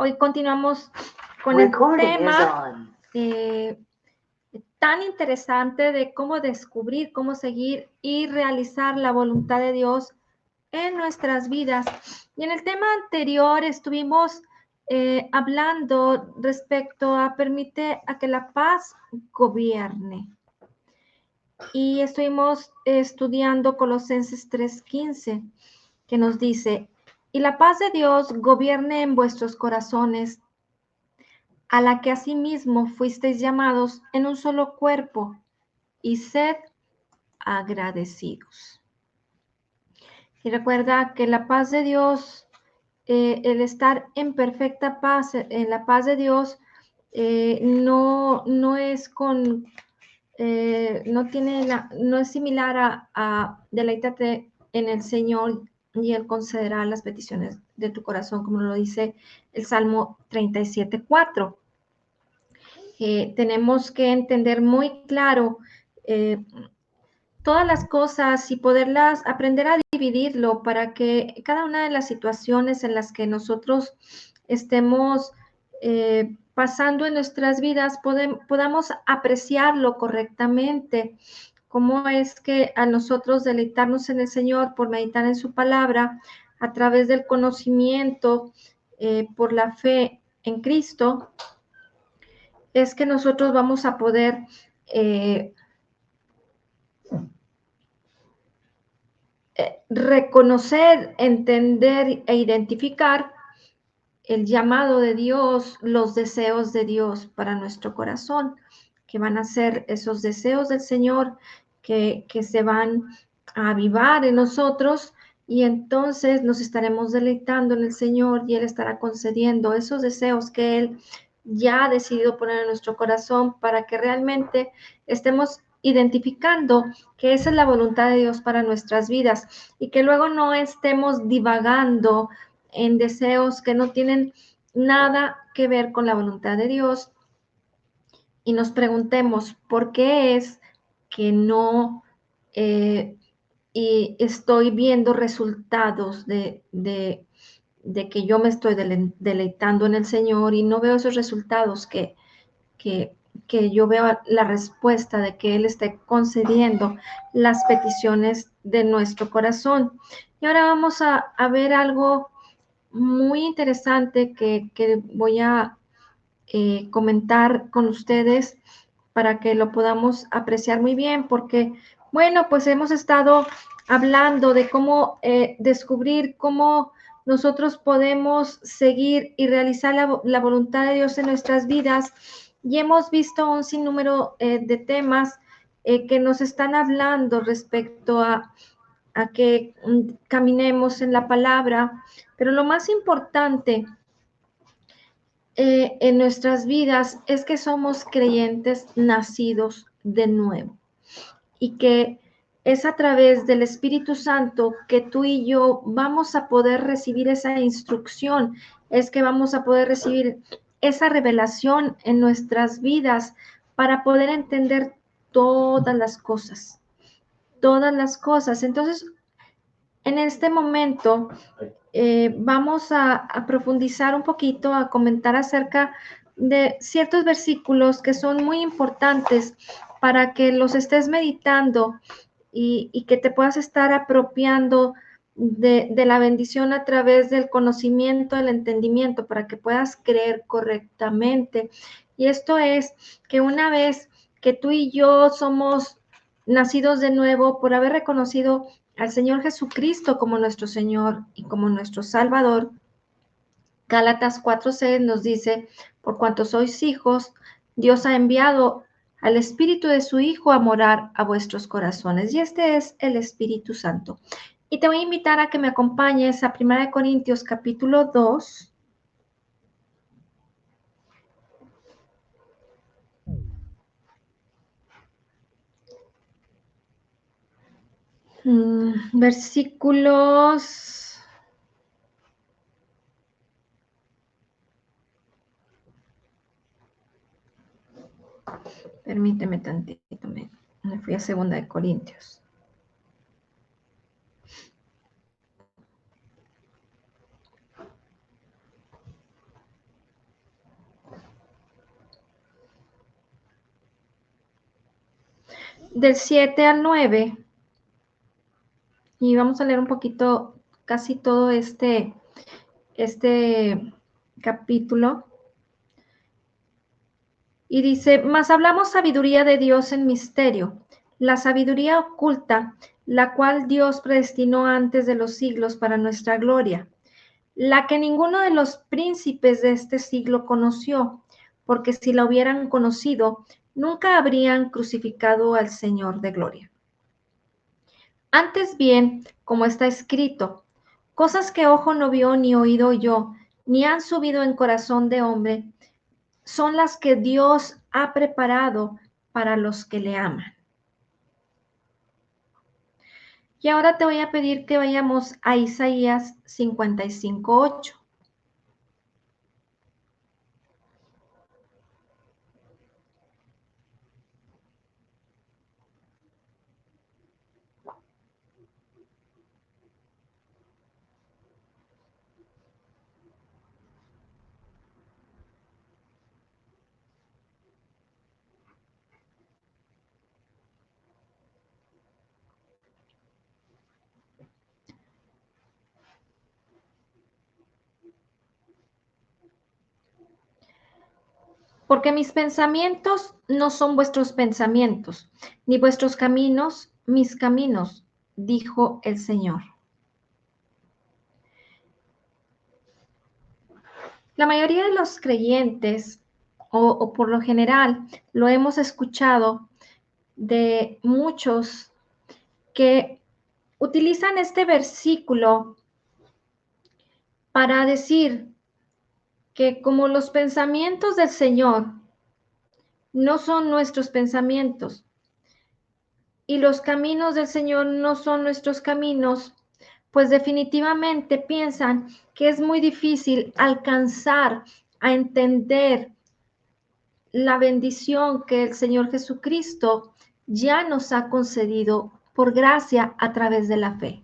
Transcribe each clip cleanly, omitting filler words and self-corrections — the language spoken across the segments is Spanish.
Hoy continuamos con el tema tan interesante de cómo descubrir, cómo seguir y realizar la voluntad de Dios en nuestras vidas. Y en el tema anterior estuvimos hablando respecto a permite a que la paz gobierne. Y estuvimos estudiando Colosenses 3:15, que nos dice, y la paz de Dios gobierne en vuestros corazones, a la que asimismo fuisteis llamados en un solo cuerpo, y sed agradecidos. Y recuerda que la paz de Dios, el estar en perfecta paz, en la paz de Dios, no es con, no es similar a deleítate en el Señor y Él concederá las peticiones de tu corazón, como lo dice el Salmo 37:4. Tenemos que entender muy claro todas las cosas y poderlas aprender a dividirlo para que cada una de las situaciones en las que nosotros estemos pasando en nuestras vidas podamos apreciarlo correctamente. Cómo es que a nosotros deleitarnos en el Señor por meditar en su palabra a través del conocimiento por la fe en Cristo, es que nosotros vamos a poder reconocer, entender e identificar el llamado de Dios, los deseos de Dios para nuestro corazón, que van a ser esos deseos del Señor que se van a avivar en nosotros, y entonces nos estaremos deleitando en el Señor y Él estará concediendo esos deseos que Él ya ha decidido poner en nuestro corazón para que realmente estemos identificando que esa es la voluntad de Dios para nuestras vidas y que luego no estemos divagando en deseos que no tienen nada que ver con la voluntad de Dios y nos preguntemos por qué es que no y estoy viendo resultados de que yo me estoy deleitando en el Señor y no veo esos resultados que yo veo la respuesta de que Él esté concediendo las peticiones de nuestro corazón. Y ahora vamos a ver algo muy interesante que voy a comentar con ustedes para que lo podamos apreciar muy bien, porque, bueno, pues hemos estado hablando de cómo descubrir cómo nosotros podemos seguir y realizar la voluntad de Dios en nuestras vidas, y hemos visto un sinnúmero de temas que nos están hablando respecto a que caminemos en la palabra, pero lo más importante en nuestras vidas es que somos creyentes nacidos de nuevo y que es a través del Espíritu Santo que tú y yo vamos a poder recibir esa instrucción, es que vamos a poder recibir esa revelación en nuestras vidas para poder entender todas las cosas, todas las cosas. Entonces, en este momento vamos a profundizar un poquito, a comentar acerca de ciertos versículos que son muy importantes para que los estés meditando y que te puedas estar apropiando de la bendición a través del conocimiento, del entendimiento, para que puedas creer correctamente. Y esto es que una vez que tú y yo somos nacidos de nuevo por haber reconocido al Señor Jesucristo como nuestro Señor y como nuestro Salvador, Gálatas 4:6 nos dice, por cuanto sois hijos, Dios ha enviado al Espíritu de su Hijo a morar a vuestros corazones, y este es el Espíritu Santo. Y te voy a invitar a que me acompañes a 1 Corintios capítulo 2. Versículos 2 Corintios. del 7 al 9, y vamos a leer un poquito, casi todo este capítulo. Y dice, mas hablamos sabiduría de Dios en misterio, la sabiduría oculta, la cual Dios predestinó antes de los siglos para nuestra gloria, la que ninguno de los príncipes de este siglo conoció, porque si la hubieran conocido, nunca habrían crucificado al Señor de gloria. Antes bien, como está escrito, cosas que ojo no vio ni oído yo, ni han subido en corazón de hombre, son las que Dios ha preparado para los que le aman. Y ahora te voy a pedir que vayamos a Isaías 55:8. Porque mis pensamientos no son vuestros pensamientos, ni vuestros caminos mis caminos, dijo el Señor. La mayoría de los creyentes, o por lo general, lo hemos escuchado de muchos que utilizan este versículo para decir que como los pensamientos del Señor no son nuestros pensamientos y los caminos del Señor no son nuestros caminos, pues definitivamente piensan que es muy difícil alcanzar a entender la bendición que el Señor Jesucristo ya nos ha concedido por gracia a través de la fe.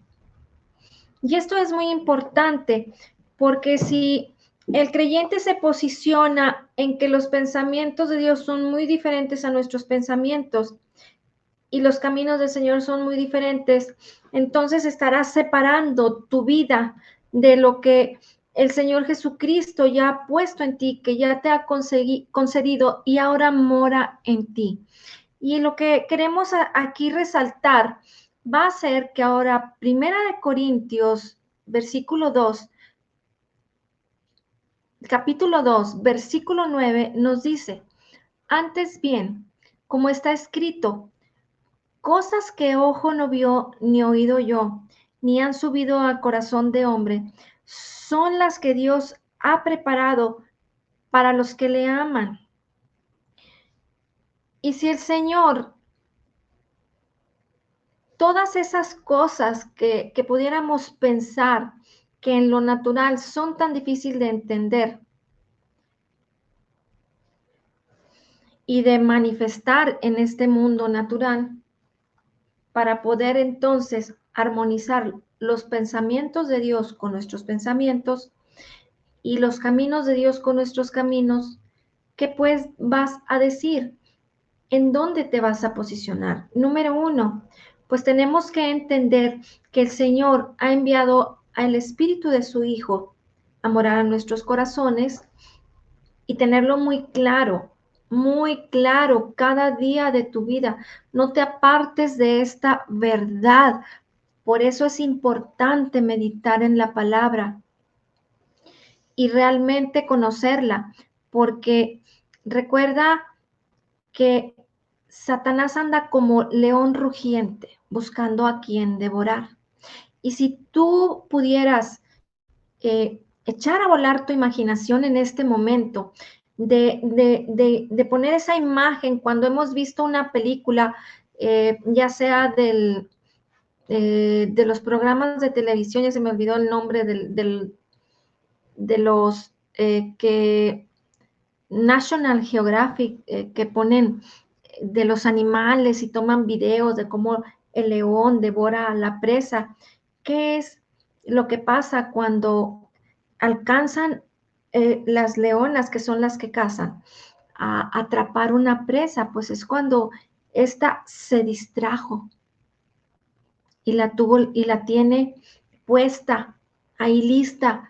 Y esto es muy importante porque si el creyente se posiciona en que los pensamientos de Dios son muy diferentes a nuestros pensamientos y los caminos del Señor son muy diferentes, entonces estarás separando tu vida de lo que el Señor Jesucristo ya ha puesto en ti, que ya te ha concedido y ahora mora en ti. Y lo que queremos aquí resaltar va a ser que ahora, Primera de Corintios, versículo 2, capítulo 2, versículo 9, nos dice, antes bien, como está escrito, cosas que ojo no vio ni oído yo, ni han subido al corazón de hombre, son las que Dios ha preparado para los que le aman. Y si el Señor, todas esas cosas que pudiéramos pensar que en lo natural son tan difíciles de entender y de manifestar en este mundo natural, para poder entonces armonizar los pensamientos de Dios con nuestros pensamientos y los caminos de Dios con nuestros caminos, ¿qué pues vas a decir? ¿En dónde te vas a posicionar? Número uno, pues tenemos que entender que el Señor ha enviado al Espíritu de su Hijo a morar en nuestros corazones y tenerlo muy claro cada día de tu vida. No te apartes de esta verdad. Por eso es importante meditar en la palabra y realmente conocerla, porque recuerda que Satanás anda como león rugiente, buscando a quien devorar. Y si tú pudieras echar a volar tu imaginación en este momento, de poner esa imagen cuando hemos visto una película, ya sea de los programas de televisión, ya se me olvidó el nombre de los que National Geographic, que ponen de los animales y toman videos de cómo el león devora a la presa. ¿Qué es lo que pasa cuando alcanzan las leonas, que son las que cazan, a atrapar una presa? Pues es cuando esta se distrajo y la tiene puesta ahí lista,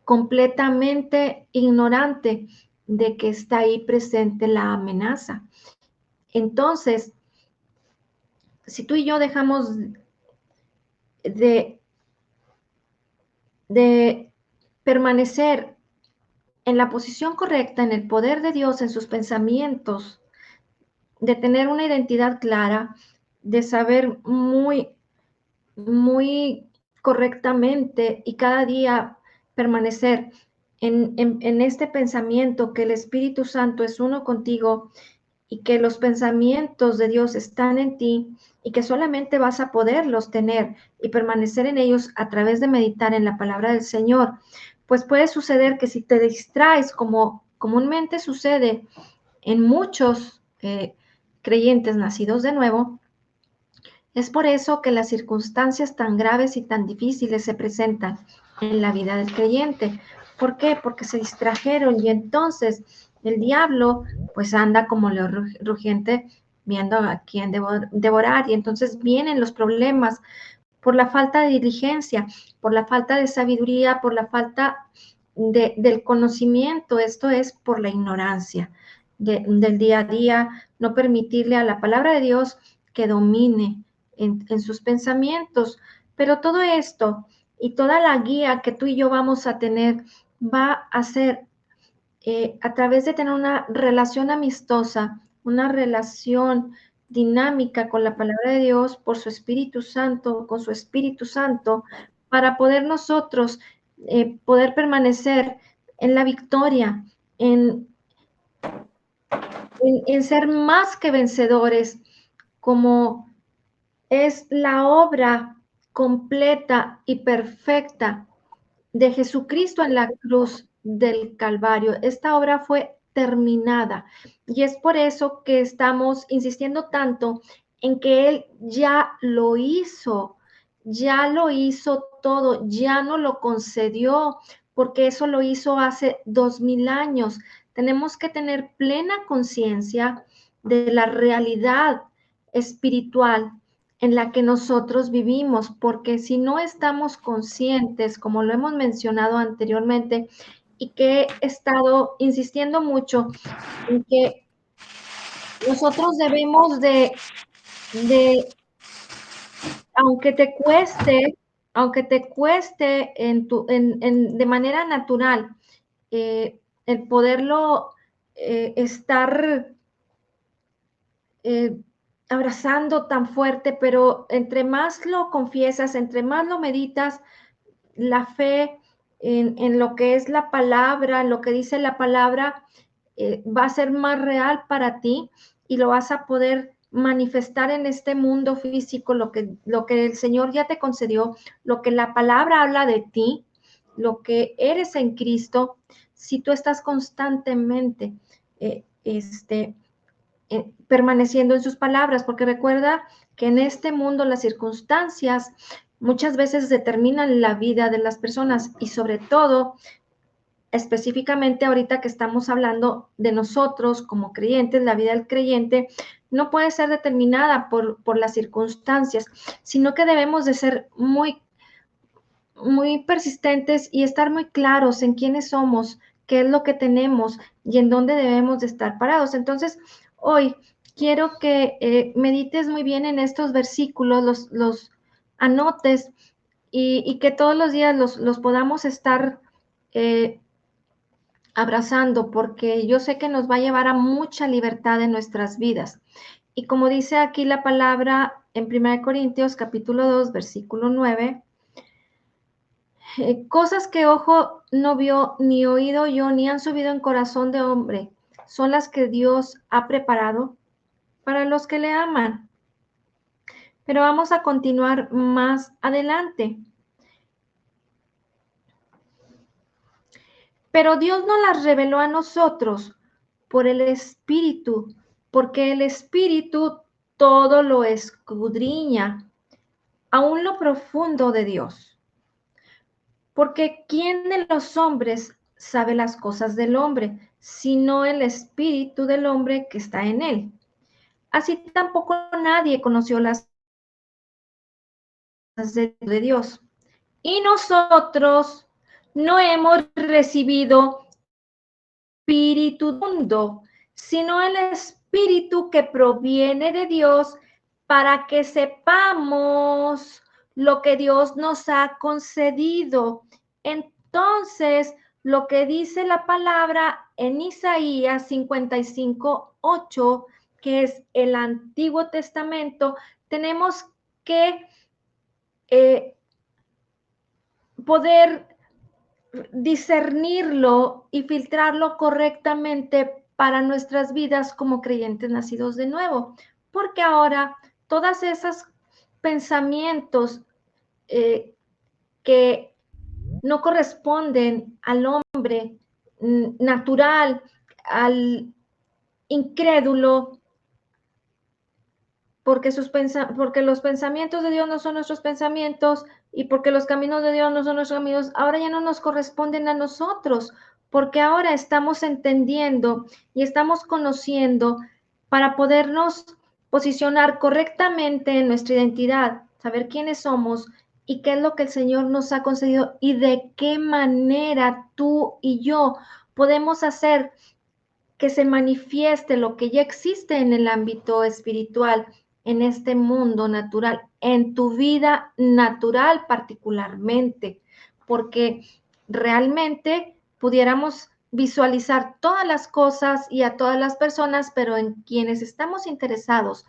completamente ignorante de que está ahí presente la amenaza. Entonces, si tú y yo dejamos de, de permanecer en la posición correcta, en el poder de Dios, en sus pensamientos, de tener una identidad clara, de saber muy correctamente y cada día permanecer en este pensamiento que el Espíritu Santo es uno contigo y que los pensamientos de Dios están en ti y que solamente vas a poderlos tener y permanecer en ellos a través de meditar en la palabra del Señor, pues puede suceder que si te distraes, como comúnmente sucede en muchos creyentes nacidos de nuevo, es por eso que las circunstancias tan graves y tan difíciles se presentan en la vida del creyente. ¿Por qué? Porque se distrajeron y entonces el diablo pues anda como león rugiente viendo a quién devorar y entonces vienen los problemas por la falta de diligencia, por la falta de sabiduría, por la falta del conocimiento, esto es por la ignorancia del día a día, no permitirle a la palabra de Dios que domine en sus pensamientos. Pero todo esto y toda la guía que tú y yo vamos a tener va a ser a través de tener una relación amistosa, una relación dinámica con la palabra de Dios por su Espíritu Santo, con su Espíritu Santo, para poder nosotros poder permanecer en la victoria, en, en ser más que vencedores, como es la obra completa y perfecta de Jesucristo en la cruz del Calvario. Esta obra fue terminada y es por eso que estamos insistiendo tanto en que Él ya lo hizo todo, ya no lo concedió, porque eso lo hizo hace 2000 años. Tenemos que tener plena conciencia de la realidad espiritual en la que nosotros vivimos, porque si no estamos conscientes, como lo hemos mencionado anteriormente, y que he estado insistiendo mucho en que nosotros debemos de aunque te cueste de manera natural el poderlo estar eh, abrazando tan fuerte, pero entre más lo confiesas, entre más lo meditas, la fe en lo que es la palabra, en lo que dice la palabra, va a ser más real para ti y lo vas a poder manifestar en este mundo físico, lo que el Señor ya te concedió, lo que la palabra habla de ti, lo que eres en Cristo, si tú estás constantemente permaneciendo en sus palabras, porque recuerda que en este mundo las circunstancias muchas veces determinan la vida de las personas y sobre todo, específicamente ahorita que estamos hablando de nosotros como creyentes, la vida del creyente no puede ser determinada por las circunstancias, sino que debemos de ser muy persistentes y estar muy claros en quiénes somos, qué es lo que tenemos y en dónde debemos de estar parados. Entonces, hoy quiero que medites muy bien en estos versículos, los anotes y que todos los días los podamos estar eh, abrazando, porque yo sé que nos va a llevar a mucha libertad en nuestras vidas. Y como dice aquí la palabra en 1 Corintios capítulo 2, versículo 9, cosas que ojo no vio, ni oído yo, ni han subido en corazón de hombre, son las que Dios ha preparado para los que le aman. Pero vamos a continuar más adelante. Pero Dios no las reveló a nosotros por el Espíritu, porque el Espíritu todo lo escudriña, aún lo profundo de Dios. Porque ¿quién de los hombres sabe las cosas del hombre, sino el espíritu del hombre que está en él? así tampoco nadie conoció las cosas de Dios. Y nosotros no hemos recibido espíritu del mundo, sino el espíritu que proviene de Dios para que sepamos lo que Dios nos ha concedido. Entonces, lo que dice la palabra en Isaías 55:8, que es el Antiguo Testamento, tenemos que poder discernirlo y filtrarlo correctamente para nuestras vidas como creyentes nacidos de nuevo, porque ahora todas esas pensamientos que no corresponden al hombre natural, al incrédulo, porque los pensamientos de Dios no son nuestros pensamientos y porque los caminos de Dios no son nuestros caminos, ahora ya no nos corresponden a nosotros, porque ahora estamos entendiendo y estamos conociendo para podernos posicionar correctamente en nuestra identidad, saber quiénes somos y qué es lo que el Señor nos ha concedido y de qué manera tú y yo podemos hacer que se manifieste lo que ya existe en el ámbito espiritual, en este mundo natural, en tu vida natural particularmente, porque realmente pudiéramos visualizar todas las cosas y a todas las personas, pero en quienes estamos interesados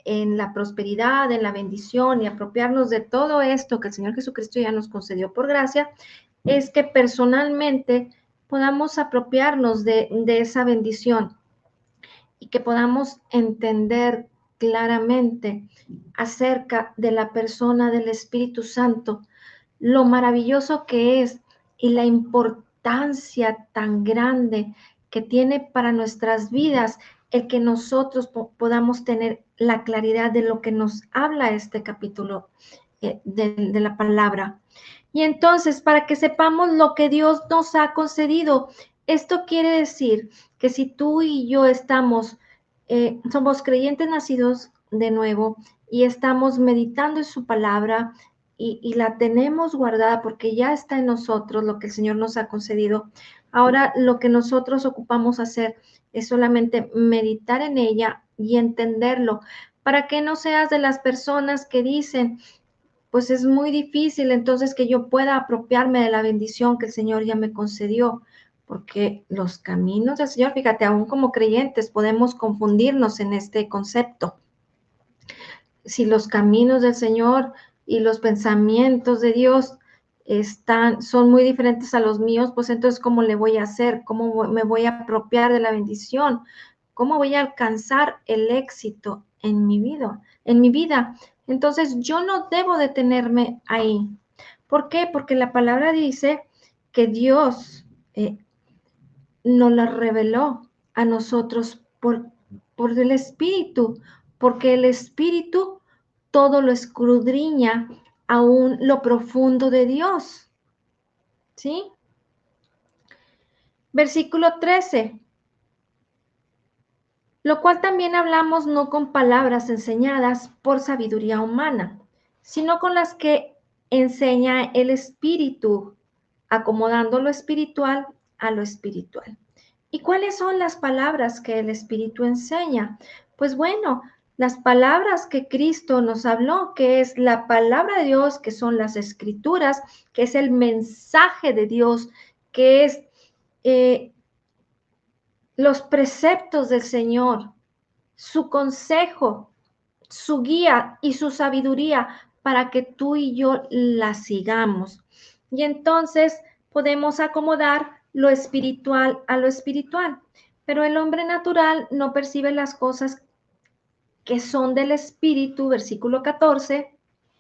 en la prosperidad, en la bendición y apropiarnos de todo esto que el Señor Jesucristo ya nos concedió por gracia, es que personalmente podamos apropiarnos de esa bendición y que podamos entender claramente acerca de la persona del Espíritu Santo, lo maravilloso que es y la importancia tan grande que tiene para nuestras vidas el que nosotros podamos tener la claridad de lo que nos habla este capítulo de la palabra. Y entonces, para que sepamos lo que Dios nos ha concedido, esto quiere decir que si tú y yo somos creyentes nacidos de nuevo y estamos meditando en su palabra y la tenemos guardada porque ya está en nosotros lo que el Señor nos ha concedido, ahora lo que nosotros ocupamos hacer es solamente meditar en ella y entenderlo, para que no seas de las personas que dicen, pues es muy difícil entonces que yo pueda apropiarme de la bendición que el Señor ya me concedió, porque los caminos del Señor, fíjate, aún como creyentes podemos confundirnos en este concepto. Si los caminos del Señor y los pensamientos de Dios son muy diferentes a los míos, pues entonces, ¿cómo le voy a hacer? ¿Cómo me voy a apropiar de la bendición? ¿Cómo voy a alcanzar el éxito en mi vida? Entonces, yo no debo detenerme ahí. ¿Por qué? Porque la palabra dice que Dios nos la reveló a nosotros por el Espíritu, porque el Espíritu todo lo escudriña, aún lo profundo de Dios. ¿Sí? Versículo 13. Lo cual también hablamos no con palabras enseñadas por sabiduría humana, sino con las que enseña el Espíritu, acomodando lo espiritual a lo espiritual. ¿Y cuáles son las palabras que el Espíritu enseña? Pues bueno, las palabras que Cristo nos habló, que es la palabra de Dios, que son las escrituras, que es el mensaje de Dios, que es los preceptos del Señor, su consejo, su guía y su sabiduría para que tú y yo la sigamos. Y entonces podemos acomodar lo espiritual a lo espiritual. Pero el hombre natural no percibe las cosas que son del Espíritu, versículo 14,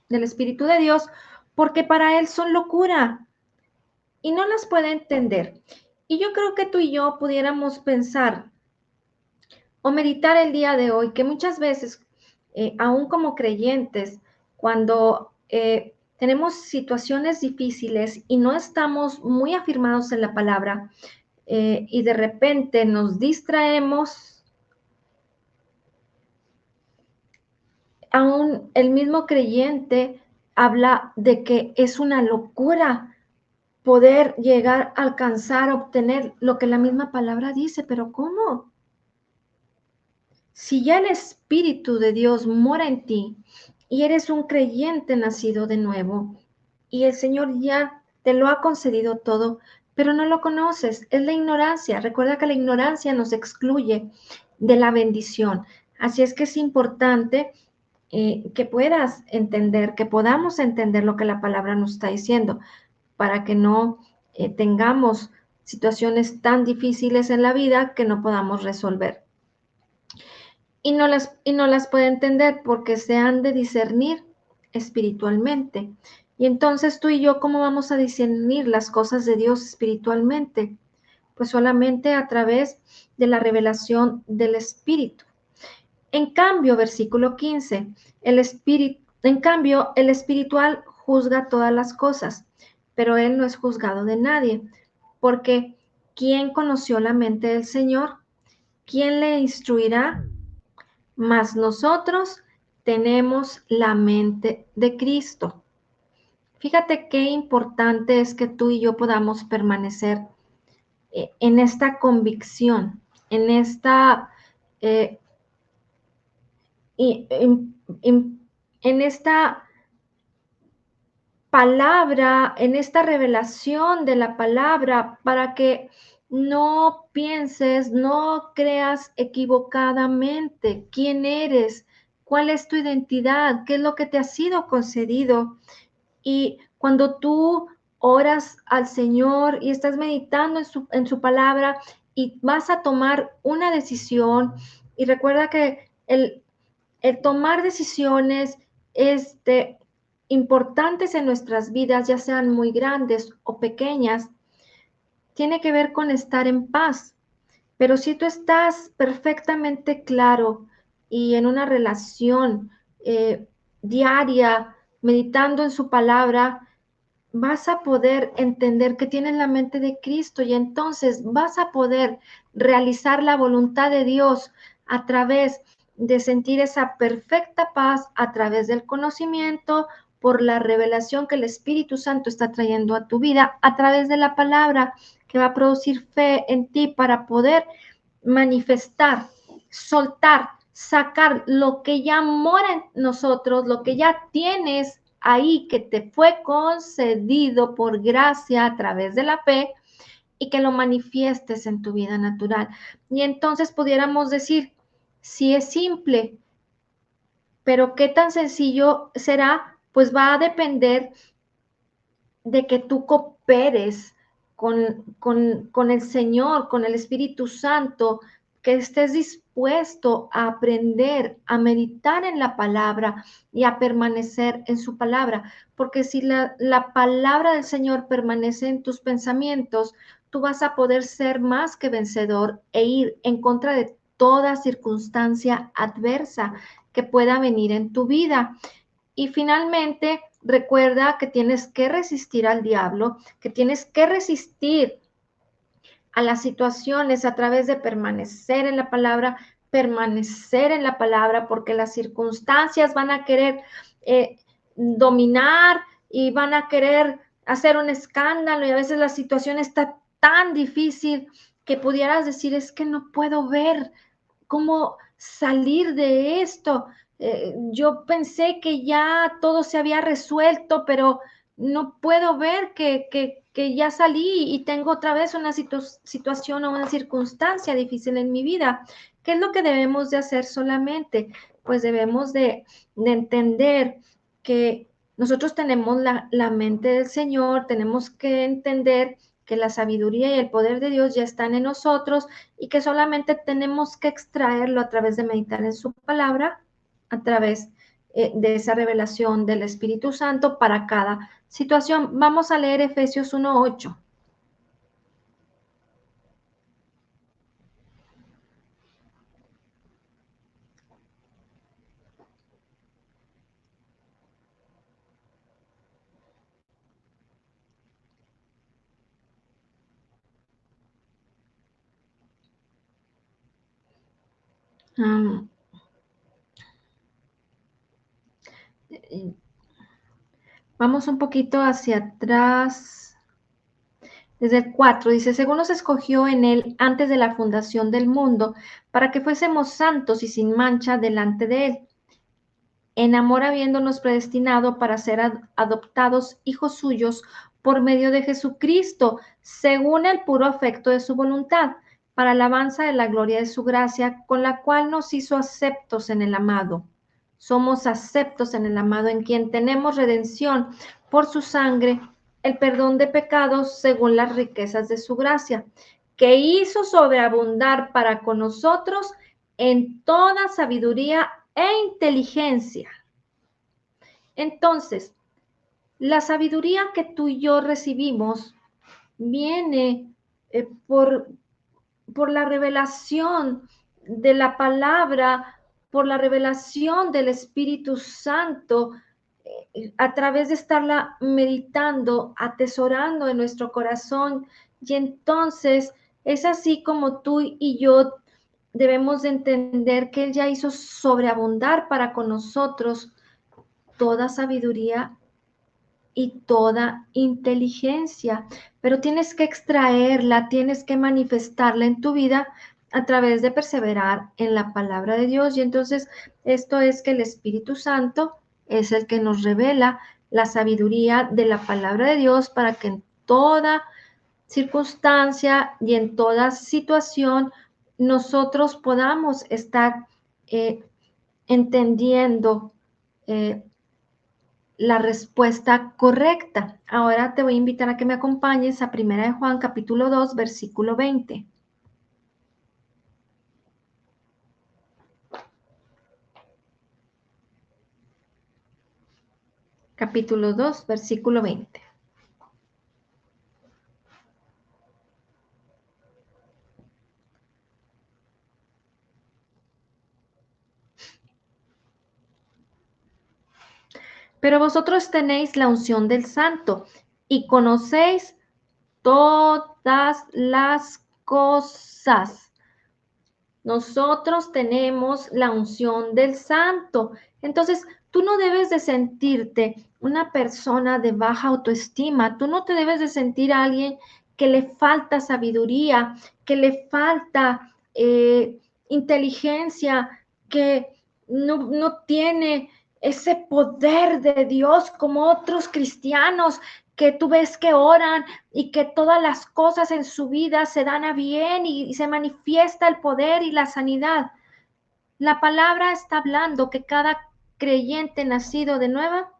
del Espíritu de Dios, porque para él son locura y no las puede entender. Y yo creo que tú y yo pudiéramos pensar o meditar el día de hoy, que muchas veces, aún como creyentes, cuando tenemos situaciones difíciles y no estamos muy afirmados en la palabra y de repente nos distraemos aún el mismo creyente habla de que es una locura poder llegar a alcanzar, a obtener lo que la misma palabra dice, pero ¿cómo? Si ya el Espíritu de Dios mora en ti y eres un creyente nacido de nuevo y el Señor ya te lo ha concedido todo, pero no lo conoces, es la ignorancia. Recuerda que la ignorancia nos excluye de la bendición. Así es que es importante que puedas entender, que podamos entender lo que la palabra nos está diciendo, para que no tengamos situaciones tan difíciles en la vida que no podamos resolver. Y no las puede entender porque se han de discernir espiritualmente. Y entonces tú y yo, ¿cómo vamos a discernir las cosas de Dios espiritualmente? Pues solamente a través de la revelación del Espíritu. En cambio, versículo 15, en cambio, el espiritual juzga todas las cosas, pero él no es juzgado de nadie, porque ¿quién conoció la mente del Señor? ¿Quién le instruirá? Mas nosotros tenemos la mente de Cristo. Fíjate qué importante es que tú y yo podamos permanecer en esta convicción, en esta, eh, en esta palabra, en esta revelación de la palabra, para que no pienses, no creas equivocadamente quién eres, cuál es tu identidad, qué es lo que te ha sido concedido. Y cuando tú oras al Señor y estás meditando en su palabra y vas a tomar una decisión, y recuerda que el tomar decisiones importantes en nuestras vidas, ya sean muy grandes o pequeñas, tiene que ver con estar en paz. Pero si tú estás perfectamente claro y en una relación diaria, meditando en su palabra, vas a poder entender que tienes la mente de Cristo y entonces vas a poder realizar la voluntad de Dios a través de sentir esa perfecta paz, a través del conocimiento, por la revelación que el Espíritu Santo está trayendo a tu vida, a través de la palabra que va a producir fe en ti para poder manifestar, soltar, sacar lo que ya mora en nosotros, lo que ya tienes ahí, que te fue concedido por gracia a través de la fe y que lo manifiestes en tu vida natural. Y entonces pudiéramos decir, si es simple, pero qué tan sencillo será, pues va a depender de que tú cooperes con el Señor, con el Espíritu Santo, que estés dispuesto a aprender, a meditar en la palabra y a permanecer en su palabra. Porque si la palabra del Señor permanece en tus pensamientos, tú vas a poder ser más que vencedor e ir en contra de toda circunstancia adversa que pueda venir en tu vida. Y finalmente, recuerda que tienes que resistir al diablo, que tienes que resistir a las situaciones a través de permanecer en la palabra, porque las circunstancias van a querer eh, dominar y van a querer hacer un escándalo y a veces la situación está tan difícil que pudieras decir, es que no puedo ver cómo salir de esto. Yo pensé que ya todo se había resuelto, pero no puedo ver que ya salí y tengo otra vez una situación o una circunstancia difícil en mi vida. ¿Qué es lo que debemos de hacer solamente? Pues debemos de entender que nosotros tenemos la mente del Señor, tenemos que entender que la sabiduría y el poder de Dios ya están en nosotros y que solamente tenemos que extraerlo a través de meditar en su palabra, a través de esa revelación del Espíritu Santo para cada situación. Vamos a leer Efesios 1:8. Um, Vamos un poquito hacia atrás. Desde el 4 dice, según nos escogió en él antes de la fundación del mundo, para que fuésemos santos y sin mancha delante de él. En amor habiéndonos predestinado para ser adoptados hijos suyos por medio de Jesucristo, según el puro afecto de su voluntad, para alabanza de la gloria de su gracia, con la cual nos hizo aceptos en el amado. Somos aceptos en el amado, en quien tenemos redención por su sangre, el perdón de pecados según las riquezas de su gracia, que hizo sobreabundar para con nosotros en toda sabiduría e inteligencia. Entonces, la sabiduría que tú y yo recibimos viene por la revelación de la palabra, por la revelación del Espíritu Santo, a través de estarla meditando, atesorando en nuestro corazón. Y entonces es así como tú y yo debemos de entender que Él ya hizo sobreabundar para con nosotros toda sabiduría y toda inteligencia, pero tienes que extraerla, tienes que manifestarla en tu vida a través de perseverar en la palabra de Dios. Y entonces esto es que el Espíritu Santo es el que nos revela la sabiduría de la palabra de Dios para que en toda circunstancia y en toda situación nosotros podamos estar entendiendo la respuesta correcta. Ahora te voy a invitar a que me acompañes a 1 Juan capítulo 2, versículo 20. Capítulo 2, versículo 20. Pero vosotros tenéis la unción del Santo y conocéis todas las cosas. Nosotros tenemos la unción del Santo. Entonces, tú no debes de sentirte una persona de baja autoestima. Tú no te debes de sentir a alguien que le falta sabiduría, que le falta inteligencia, que no tiene ese poder de Dios como otros cristianos que tú ves que oran y que todas las cosas en su vida se dan a bien y se manifiesta el poder y la sanidad. La palabra está hablando que cada creyente nacido de nueva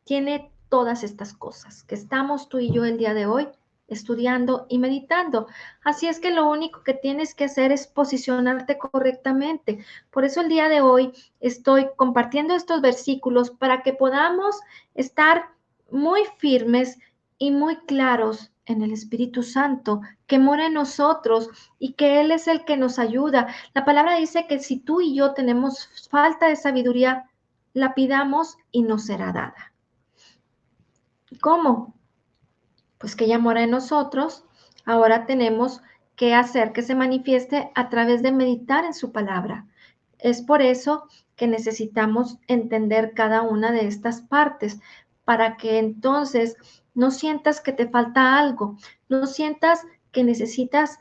tiene todas estas cosas que estamos tú y yo el día de hoy estudiando y meditando. Así es que lo único que tienes que hacer es posicionarte correctamente. Por eso el día de hoy estoy compartiendo estos versículos para que podamos estar muy firmes y muy claros en el Espíritu Santo que mora en nosotros y que Él es el que nos ayuda. La palabra dice que si tú y yo tenemos falta de sabiduría, la pidamos y nos será dada. ¿Cómo? Pues que ella mora en nosotros. Ahora tenemos que hacer que se manifieste a través de meditar en su palabra. Es por eso que necesitamos entender cada una de estas partes, para que entonces no sientas que te falta algo, no sientas que necesitas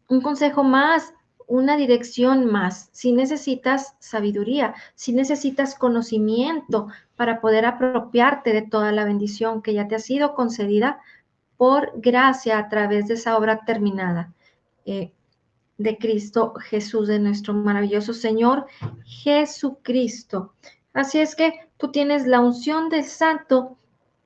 un consejo más, una dirección más. Si necesitas sabiduría, si necesitas conocimiento para poder apropiarte de toda la bendición que ya te ha sido concedida por gracia a través de esa obra terminada de Cristo Jesús, de nuestro maravilloso Señor Jesucristo. Así es que tú tienes la unción del Santo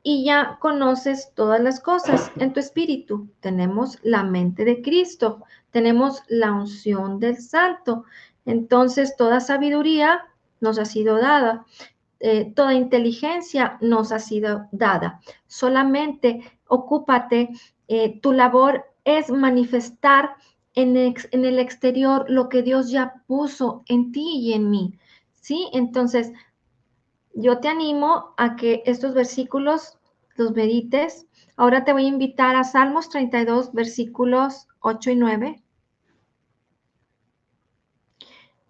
y ya conoces todas las cosas en tu espíritu. Tenemos la mente de Cristo, tenemos la unción del Santo. Entonces toda sabiduría nos ha sido dada, toda inteligencia nos ha sido dada. Solamente ocúpate, tu labor es manifestar en el exterior lo que Dios ya puso en ti y en mí. ¿Sí? Entonces, yo te animo a que estos versículos los medites. Ahora te voy a invitar a Salmos 32, versículos 8 y 9.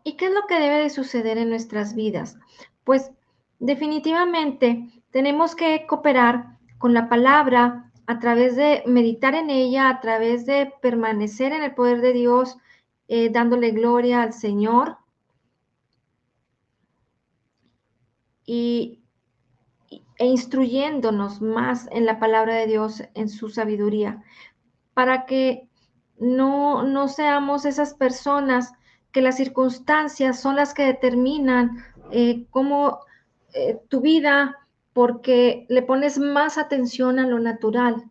¿Y qué es lo que debe de suceder en nuestras vidas? Pues definitivamente tenemos que cooperar con la palabra a través de meditar en ella, a través de permanecer en el poder de Dios, dándole gloria al Señor y, e instruyéndonos más en la palabra de Dios, en su sabiduría, para que no seamos esas personas que las circunstancias son las que determinan cómo tu vida, porque le pones más atención a lo natural,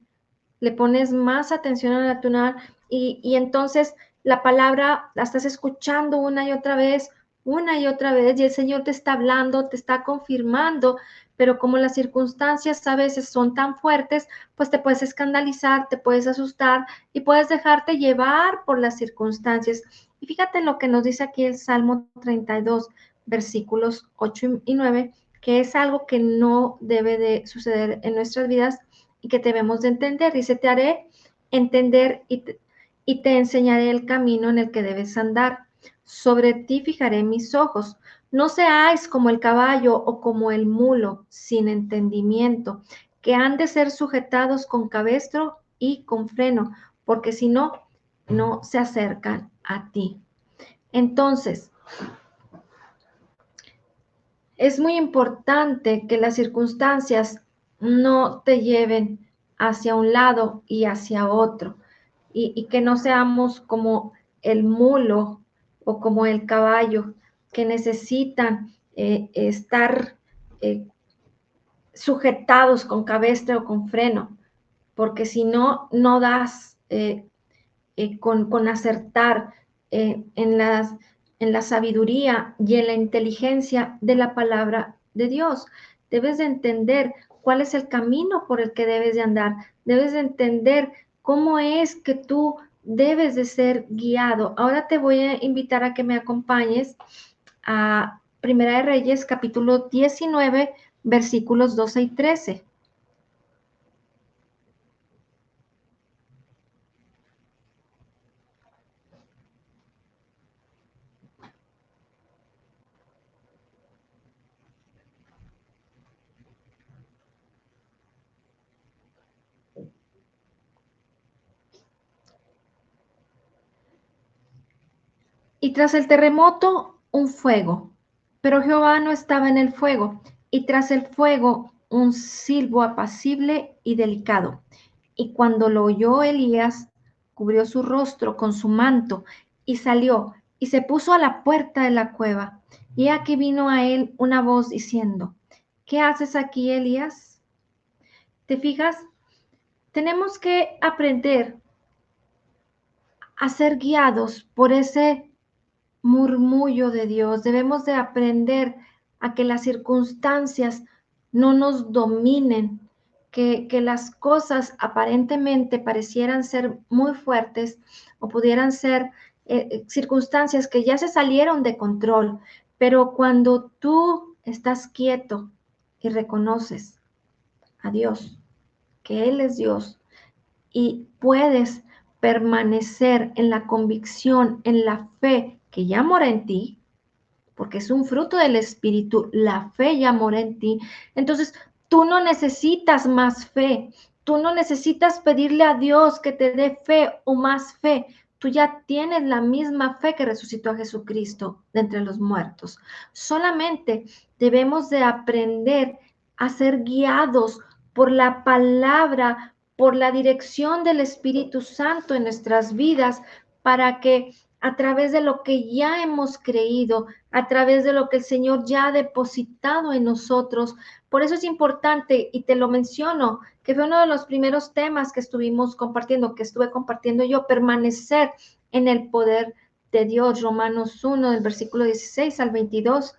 le pones más atención a lo natural y entonces la palabra la estás escuchando una y otra vez, y el Señor te está hablando, te está confirmando, pero como las circunstancias a veces son tan fuertes, pues te puedes escandalizar, te puedes asustar y puedes dejarte llevar por las circunstancias. Y fíjate lo que nos dice aquí el Salmo 32, versículos 8 y 9, que es algo que no debe de suceder en nuestras vidas y que debemos de entender. Dice, te haré entender y te enseñaré el camino en el que debes andar. Sobre ti fijaré mis ojos. No seáis como el caballo o como el mulo, sin entendimiento, que han de ser sujetados con cabestro y con freno, porque si no, no se acercan a ti. Entonces, es muy importante que las circunstancias no te lleven hacia un lado y hacia otro, y que no seamos como el mulo o como el caballo que necesitan estar eh, sujetados con cabestre o con freno, porque si no, no das con acertar en la sabiduría y en la inteligencia de la palabra de Dios. Debes de entender cuál es el camino por el que debes de andar. Debes de entender cómo es que tú debes de ser guiado. Ahora te voy a invitar a que me acompañes a Primera de Reyes, capítulo 19, versículos 12 y 13. Y tras el terremoto, un fuego. Pero Jehová no estaba en el fuego. Y tras el fuego, un silbo apacible y delicado. Y cuando lo oyó Elías, cubrió su rostro con su manto y salió y se puso a la puerta de la cueva. Y aquí vino a él una voz diciendo, ¿qué haces aquí, Elías? ¿Te fijas? Tenemos que aprender a ser guiados por ese murmullo de Dios. Debemos de aprender a que las circunstancias no nos dominen, que las cosas aparentemente parecieran ser muy fuertes o pudieran ser circunstancias que ya se salieron de control, pero cuando tú estás quieto y reconoces a Dios, que Él es Dios, y puedes permanecer en la convicción, en la fe que ya mora en ti, porque es un fruto del Espíritu, la fe ya mora en ti. Entonces, tú no necesitas más fe, tú no necesitas pedirle a Dios que te dé fe o más fe. Tú ya tienes la misma fe que resucitó a Jesucristo de entre los muertos. Solamente debemos de aprender a ser guiados por la palabra, por la dirección del Espíritu Santo en nuestras vidas, para que a través de lo que ya hemos creído, a través de lo que el Señor ya ha depositado en nosotros. Por eso es importante, y te lo menciono, que fue uno de los primeros temas que estuvimos compartiendo, que estuve compartiendo yo, permanecer en el poder de Dios. Romanos 1, del versículo 16 al 22,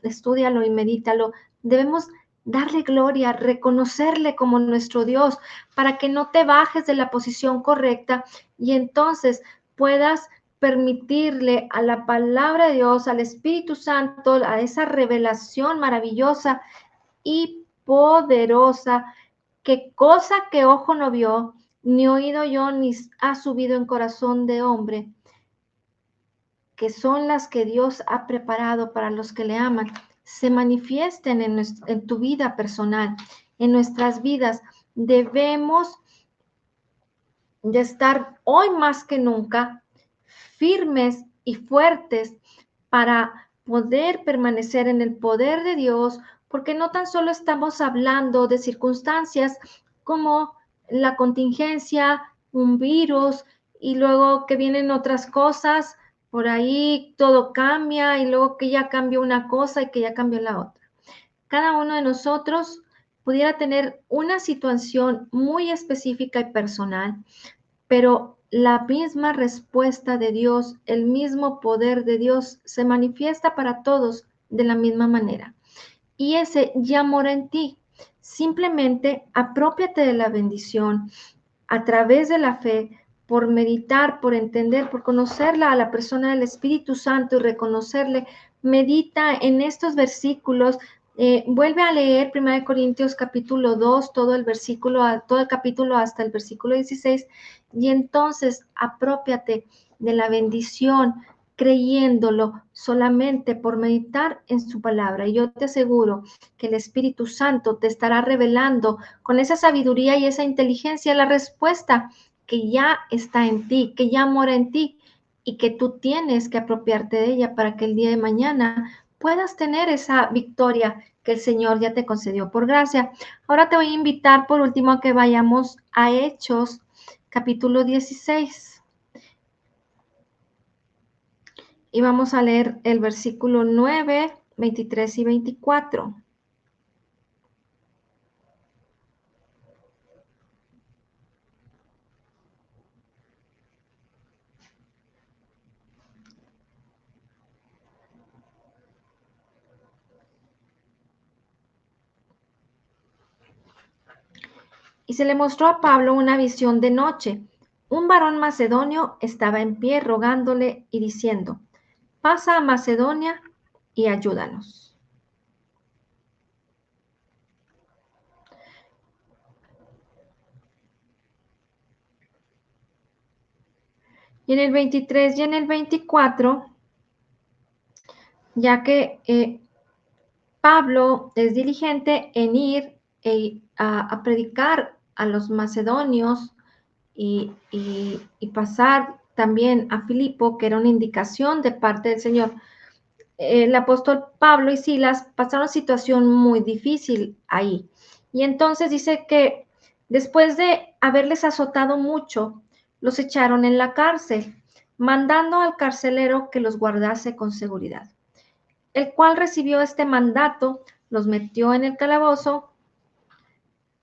estúdialo y medítalo. Debemos darle gloria, reconocerle como nuestro Dios, para que no te bajes de la posición correcta y entonces puedas permitirle a la palabra de Dios, al Espíritu Santo, a esa revelación maravillosa y poderosa, que cosa que ojo no vio, ni oído yo, ni ha subido en corazón de hombre, que son las que Dios ha preparado para los que le aman, se manifiesten en tu vida personal, en nuestras vidas. Debemos de estar hoy más que nunca firmes y fuertes para poder permanecer en el poder de Dios, porque no tan solo estamos hablando de circunstancias como la contingencia, un virus, y luego que vienen otras cosas, por ahí todo cambia y luego que ya cambió una cosa y que ya cambió la otra. Cada uno de nosotros pudiera tener una situación muy específica y personal, pero la misma respuesta de Dios, el mismo poder de Dios se manifiesta para todos de la misma manera. Y ese ya mora en ti. Simplemente apropiate de la bendición a través de la fe, por meditar, por entender, por conocerla a la persona del Espíritu Santo y reconocerle. Medita en estos versículos. Vuelve a leer 1 Corintios capítulo 2, todo el capítulo hasta el versículo 16, y entonces apropiate de la bendición creyéndolo solamente por meditar en su palabra. Y yo te aseguro que el Espíritu Santo te estará revelando con esa sabiduría y esa inteligencia la respuesta que ya está en ti, que ya mora en ti y que tú tienes que apropiarte de ella para que el día de mañana puedas tener esa victoria que el Señor ya te concedió por gracia. Ahora te voy a invitar por último a que vayamos a Hechos capítulo 16 y vamos a leer el versículo 9, 23 y 24. Y se le mostró a Pablo una visión de noche. Un varón macedonio estaba en pie rogándole y diciendo, pasa a Macedonia y ayúdanos. Y en el 23 y en el 24, ya que Pablo es diligente en ir a predicar a los macedonios y pasar también a Filipo, que era una indicación de parte del Señor. El apóstol Pablo y Silas pasaron situación muy difícil ahí. Y entonces dice que después de haberles azotado mucho, los echaron en la cárcel, mandando al carcelero que los guardase con seguridad, el cual recibió este mandato, los metió en el calabozo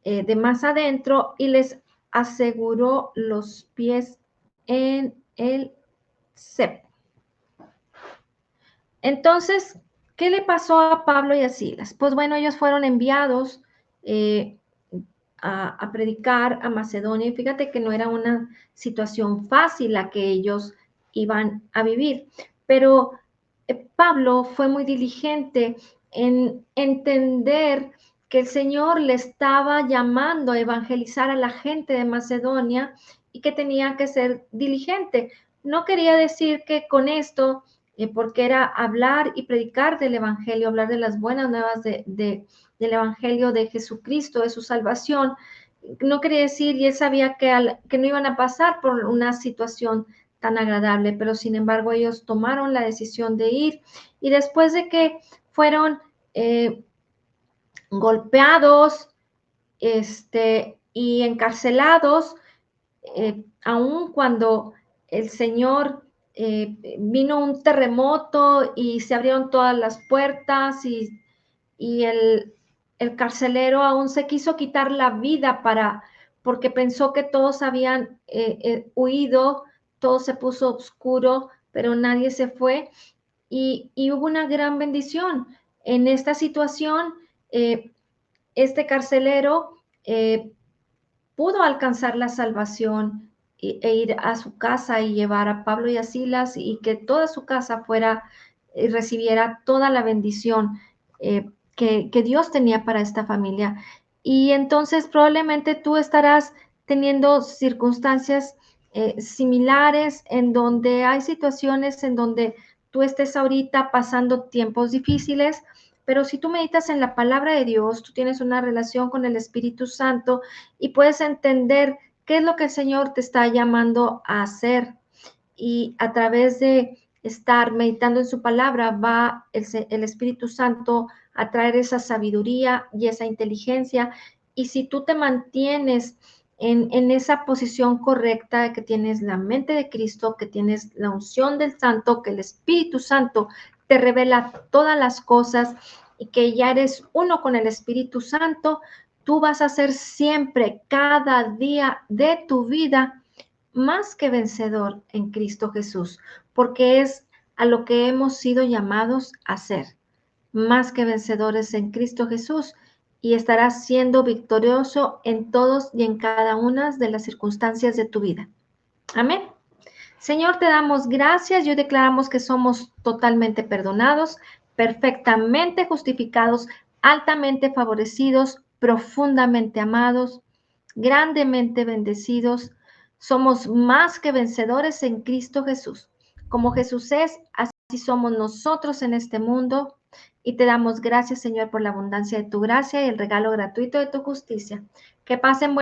de más adentro y les aseguró los pies en el cepo. Entonces, ¿qué le pasó a Pablo y a Silas? Pues bueno, ellos fueron enviados eh, a predicar a Macedonia y fíjate que no era una situación fácil la que ellos iban a vivir, pero Pablo fue muy diligente en entender que el Señor le estaba llamando a evangelizar a la gente de Macedonia y que tenía que ser diligente. No quería decir que con esto, porque era hablar y predicar del Evangelio, hablar de las buenas nuevas del Evangelio de Jesucristo, de su salvación, no quería decir, y él sabía que no iban a pasar por una situación tan agradable, pero sin embargo ellos tomaron la decisión de ir y después de que fueron golpeados y encarcelados, aun cuando el Señor vino un terremoto y se abrieron todas las puertas y el carcelero aún se quiso quitar la vida porque pensó que todos habían huido, todo se puso oscuro, pero nadie se fue y hubo una gran bendición. En esta situación, este carcelero pudo alcanzar la salvación e ir a su casa y llevar a Pablo y a Silas y que toda su casa fuera y recibiera toda la bendición que Dios tenía para esta familia. Y entonces probablemente tú estarás teniendo circunstancias similares en donde hay situaciones en donde tú estés ahorita pasando tiempos difíciles, Pero si tú meditas en la palabra de Dios, tú tienes una relación con el Espíritu Santo y puedes entender qué es lo que el Señor te está llamando a hacer. Y a través de estar meditando en su palabra, va el Espíritu Santo a traer esa sabiduría y esa inteligencia. Y si tú te mantienes en esa posición correcta, de que tienes la mente de Cristo, que tienes la unción del Santo, que el Espíritu Santo te revela todas las cosas y que ya eres uno con el Espíritu Santo, tú vas a ser siempre, cada día de tu vida, más que vencedor en Cristo Jesús, porque es a lo que hemos sido llamados a ser, más que vencedores en Cristo Jesús, y estarás siendo victorioso en todos y en cada una de las circunstancias de tu vida. Amén. Señor, te damos gracias y hoy declaramos que somos totalmente perdonados, perfectamente justificados, altamente favorecidos, profundamente amados, grandemente bendecidos. Somos más que vencedores en Cristo Jesús. Como Jesús es, así somos nosotros en este mundo. Y te damos gracias, Señor, por la abundancia de tu gracia y el regalo gratuito de tu justicia. Que pasen